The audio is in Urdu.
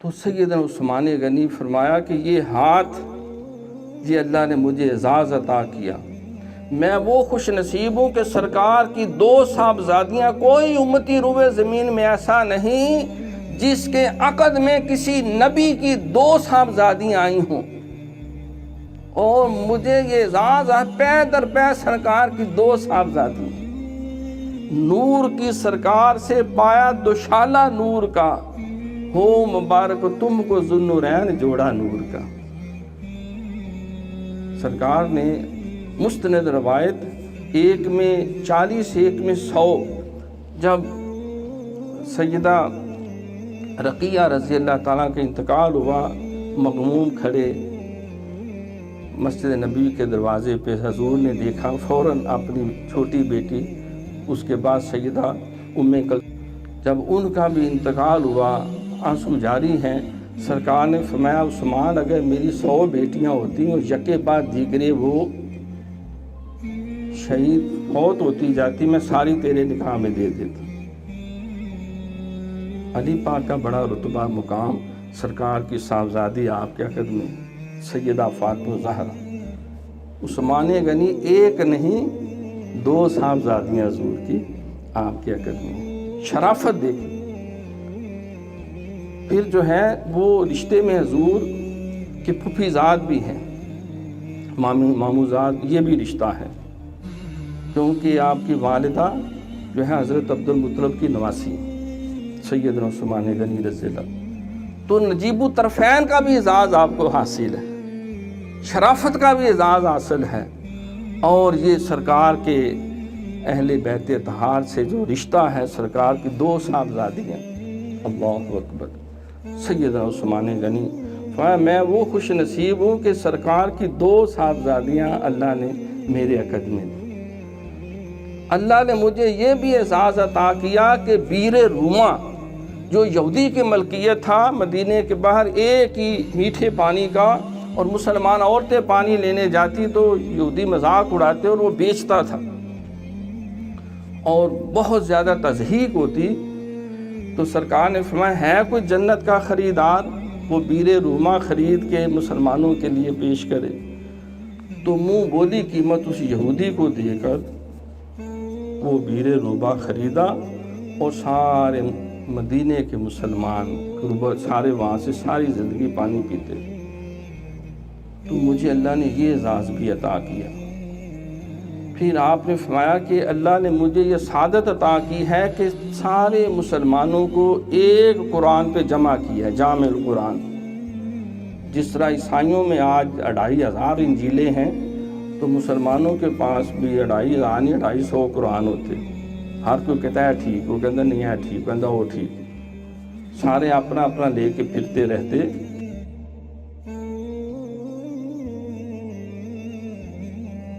تو سیدنا عثمان غنی فرمایا کہ یہ ہاتھ یہ اللہ نے مجھے اعزاز عطا کیا، میں وہ خوش نصیب ہوں کہ سرکار کی 2 صاحبزادیاں، کوئی امتی روئے زمین میں ایسا نہیں جس کے عقد میں کسی نبی کی 2 صاحبزادیاں آئی ہوں، اور مجھے یہ اعزاز ہے پے در پے سرکار کی 2 صاحبزادی، نور کی سرکار سے پایا دوشالہ نور کا، ہو مبارک تم کو ذوالنورین جوڑا نور کا۔ سرکار نے مستند روایت، ایک میں 40 ایک میں 100، جب سیدہ رقیہ رضی اللہ تعالیٰ کا انتقال ہوا، مغموم کھڑے مسجد نبی کے دروازے پہ، حضور نے دیکھا، فوراً اپنی چھوٹی بیٹی، اس کے بعد سیدہ جب ان کا بھی انتقال ہوا، آنسو جاری ہیں، سرکار نے فرمایا عثمان اگر میری 100 بیٹیاں ہوتی اور یکے بعد دیگرے وہ شہید فوت ہوتی جاتی، میں ساری تیرے نکاح میں دے دیتا۔ علی پاک کا بڑا رتبہ مقام، سرکار کی صاحبزادی آپ کے عقد میں سیدہ فاطمہ زہرا، عثمان غنی ایک نہیں 2 صاحبزادیاں حضور کی آپ کے عقد میں، شرافت دیکھیں۔ پھر جو ہے وہ رشتے میں حضور کے پھوپھی زاد بھی ہیں، ماموں زاد، یہ بھی رشتہ ہے، کیونکہ آپ کی والدہ جو ہے حضرت عبد المطلب کی نواسی سیدنا عثمان غنی رضی اللہ، تو نجیب الطرفین کا بھی اعزاز آپ کو حاصل ہے، شرافت کا بھی اعزاز حاصل ہے، اور یہ سرکار کے اہل بیت اطہار سے جو رشتہ ہے، سرکار کی 2 صاحبزادی ہیں، اللہ اکبر۔ سیدنا عثمان غنی فرمایا میں وہ خوش نصیب ہوں کہ سرکار کی 2 صاحبزادیاں اللہ نے میرے عقد میں دی۔ اللہ نے مجھے یہ بھی اعزاز عطا کیا کہ بیر روما جو یہودی کی ملکیت تھا، مدینے کے باہر ایک ہی میٹھے پانی کا، اور مسلمان عورتیں پانی لینے جاتی تو یہودی مذاق اڑاتے اور وہ بیچتا تھا، اور بہت زیادہ تضحیق ہوتی، تو سرکار نے فرمایا ہے کوئی جنت کا خریدار وہ بیر روما خرید کے مسلمانوں کے لیے پیش کرے، تو منہ بولی قیمت اس یہودی کو دے کر وہ بیر روما خریدا، اور سارے مدینے کے مسلمان سارے وہاں سے ساری زندگی پانی پیتے۔ تو مجھے اللہ نے یہ اعزاز بھی عطا کیا۔ پھر آپ نے فرمایا کہ اللہ نے مجھے یہ سعادت عطا کی ہے کہ سارے مسلمانوں کو ایک قرآن پہ جمع کیا ہے، جامع القرآن۔ جس طرح عیسائیوں میں آج 2500 انجیلیں ہیں، تو مسلمانوں کے پاس بھی 250 قرآن ہوتے، ہر کوئی کہتا ہے ٹھیک، وہ کہتا نہیں ہے ٹھیک، کہتا وہ ٹھیک، سارے اپنا اپنا لے کے پھرتے رہتے